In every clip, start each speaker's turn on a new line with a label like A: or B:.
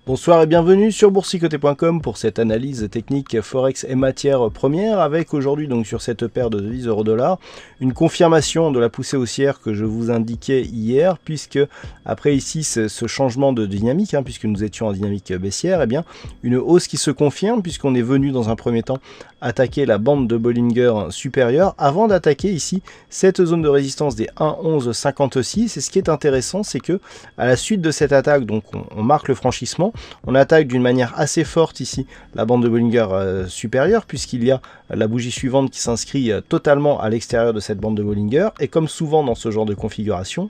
A: Bonsoir et bienvenue sur boursicoté.com pour cette analyse technique Forex et matières premières avec aujourd'hui donc sur cette paire de devises euro-dollar une confirmation de la poussée haussière que je vous indiquais hier, puisque après ici ce changement de dynamique, puisque nous étions en dynamique baissière, et bien une hausse qui se confirme puisqu'on est venu dans un premier temps attaquer la bande de Bollinger supérieure avant d'attaquer ici cette zone de résistance des 1,1156. Et ce qui est intéressant, c'est que à la suite de cette attaque, donc on marque le franchissement. On attaque d'une manière assez forte ici la bande de Bollinger supérieure, puisqu'il y a la bougie suivante qui s'inscrit totalement à l'extérieur de cette bande de Bollinger. Et comme souvent dans ce genre de configuration,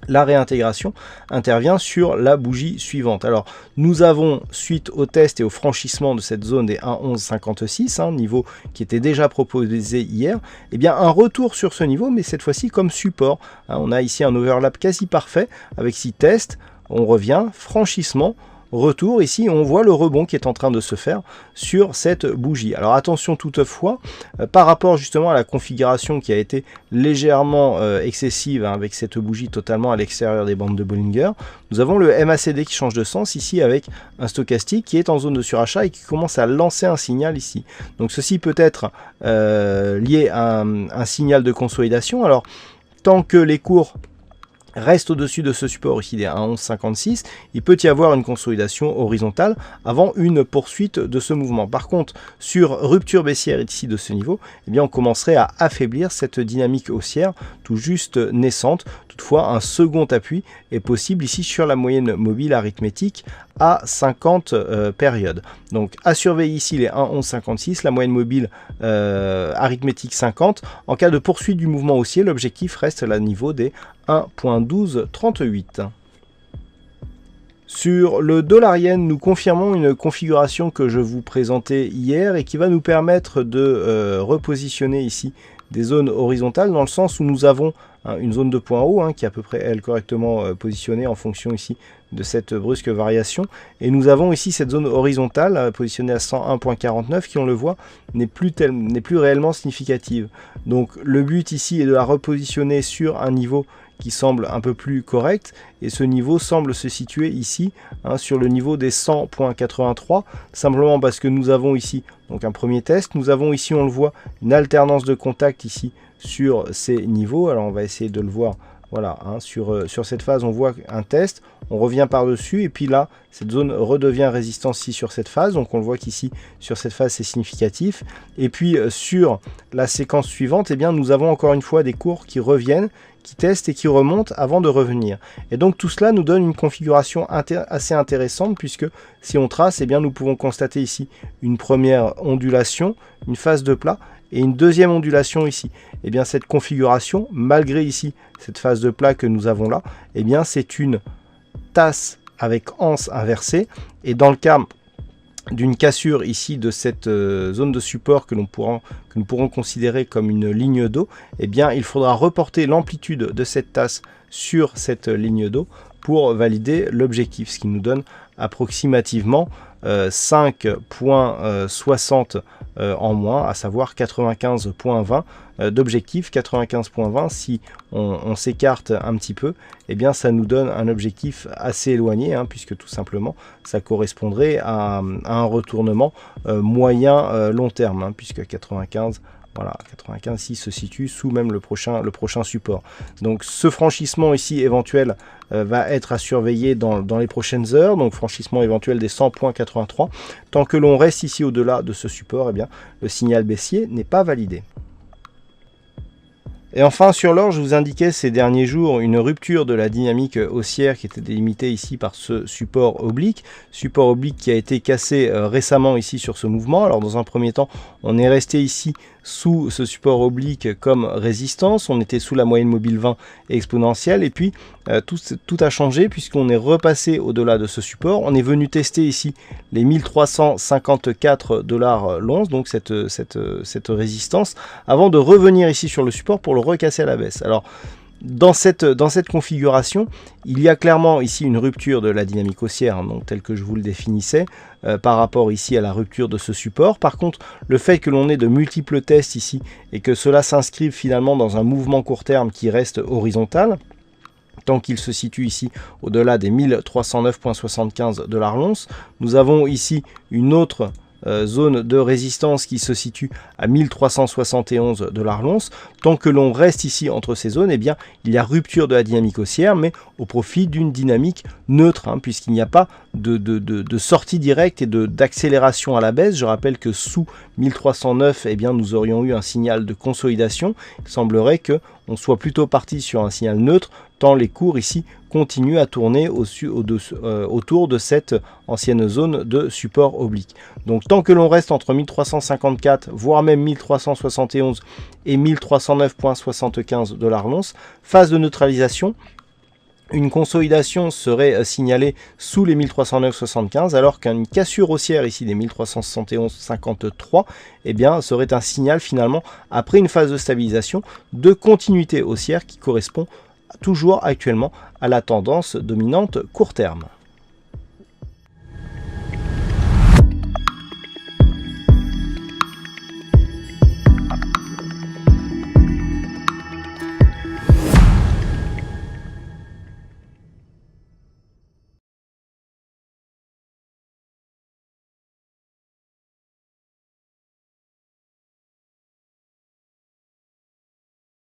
A: la réintégration intervient sur la bougie suivante. Alors nous avons, suite au test et au franchissement de cette zone des 1,1156, niveau qui était déjà proposé hier, eh bien un retour sur ce niveau, mais cette fois-ci comme support. On a ici un overlap quasi parfait avec 6 tests, on revient, franchissement, retour. Ici on voit le rebond qui est en train de se faire sur cette bougie. Alors attention toutefois, par rapport justement à la configuration qui a été légèrement excessive, avec cette bougie totalement à l'extérieur des bandes de Bollinger, nous avons le MACD qui change de sens ici avec un stochastique qui est en zone de surachat et qui commence à lancer un signal ici. Donc ceci peut être lié à un signal de consolidation. Alors tant que les cours reste au-dessus de ce support ici des 1,1156, il peut y avoir une consolidation horizontale avant une poursuite de ce mouvement. Par contre, sur rupture baissière ici de ce niveau, eh bien on commencerait à affaiblir cette dynamique haussière tout juste naissante. Toutefois, un second appui est possible ici sur la moyenne mobile arithmétique à 50 périodes. Donc à surveiller ici les 1,1156, la moyenne mobile arithmétique 50. En cas de poursuite du mouvement haussier, l'objectif reste à niveau des 1,1238. Sur le dollar yen, nous confirmons une configuration que je vous présentais hier et qui va nous permettre de repositionner ici des zones horizontales, dans le sens où nous avons une zone de point haut qui est à peu près elle correctement positionnée en fonction ici de cette brusque variation, et nous avons ici cette zone horizontale positionnée à 101.49 qui, on le voit, n'est plus réellement significative. Donc le but ici est de la repositionner sur un niveau qui semble un peu plus correct, et ce niveau semble se situer ici sur le niveau des 100.83, simplement parce que nous avons ici donc un premier test, nous avons ici, on le voit, une alternance de contact ici sur ces niveaux. Alors on va essayer de le voir, voilà, sur cette phase on voit un test, on revient par dessus, et puis là cette zone redevient résistance ici sur cette phase, donc on le voit qu'ici sur cette phase c'est significatif. Et puis sur la séquence suivante, eh bien nous avons encore une fois des cours qui reviennent, qui testent et qui remontent avant de revenir. Et donc tout cela nous donne une configuration assez intéressante, puisque si on trace, eh bien nous pouvons constater ici une première ondulation, une phase de plat, et une deuxième ondulation ici. Et bien cette configuration, malgré ici cette phase de plat que nous avons là, et bien c'est une tasse avec anse inversée, et dans le cas d'une cassure ici de cette zone de support que nous pourrons considérer comme une ligne d'eau, eh bien il faudra reporter l'amplitude de cette tasse sur cette ligne d'eau pour valider l'objectif, ce qui nous donne approximativement 5,60 en moins, à savoir 95,20 d'objectif. 95,20, si on s'écarte un petit peu, eh bien ça nous donne un objectif assez éloigné, puisque tout simplement ça correspondrait à un retournement moyen long terme, puisque 95, voilà, 95 ici se situe sous même le prochain support. Donc ce franchissement ici éventuel va être à surveiller dans les prochaines heures. Donc franchissement éventuel des 100.83. Tant que l'on reste ici au-delà de ce support, eh bien le signal baissier n'est pas validé. Et enfin sur l'or, je vous indiquais ces derniers jours une rupture de la dynamique haussière qui était délimitée ici par ce support oblique qui a été cassé récemment ici sur ce mouvement. Alors dans un premier temps, on est resté ici sous ce support oblique comme résistance, on était sous la moyenne mobile 20 exponentielle, et puis tout a changé puisqu'on est repassé au-delà de ce support. On est venu tester ici les 1354 $ l'once, donc cette résistance, avant de revenir ici sur le support pour le recasser à la baisse. Alors dans cette configuration, il y a clairement ici une rupture de la dynamique haussière, donc telle que je vous le définissais, par rapport ici à la rupture de ce support. Par contre, le fait que l'on ait de multiples tests ici et que cela s'inscrive finalement dans un mouvement court terme qui reste horizontal, tant qu'il se situe ici au-delà des 1309,75 $ l'once. Nous avons ici une autre zone de résistance qui se situe à 1371 $ l'once. Tant que l'on reste ici entre ces zones, eh bien, il y a rupture de la dynamique haussière, mais au profit d'une dynamique neutre, puisqu'il n'y a pas de sortie directe et d'accélération à la baisse. Je rappelle que sous 1309, eh bien, nous aurions eu un signal de consolidation. Il semblerait qu'on soit plutôt parti sur un signal neutre, tant les cours ici continuent à tourner autour de cette ancienne zone de support oblique. Donc tant que l'on reste entre 1354, voire même 1371 et 1309,75 $ l'once, phase de neutralisation. Une consolidation serait signalée sous les 1309,75, alors qu'une cassure haussière ici des 1371,53 eh bien, serait un signal finalement, après une phase de stabilisation, de continuité haussière qui correspond toujours actuellement à la tendance dominante court terme.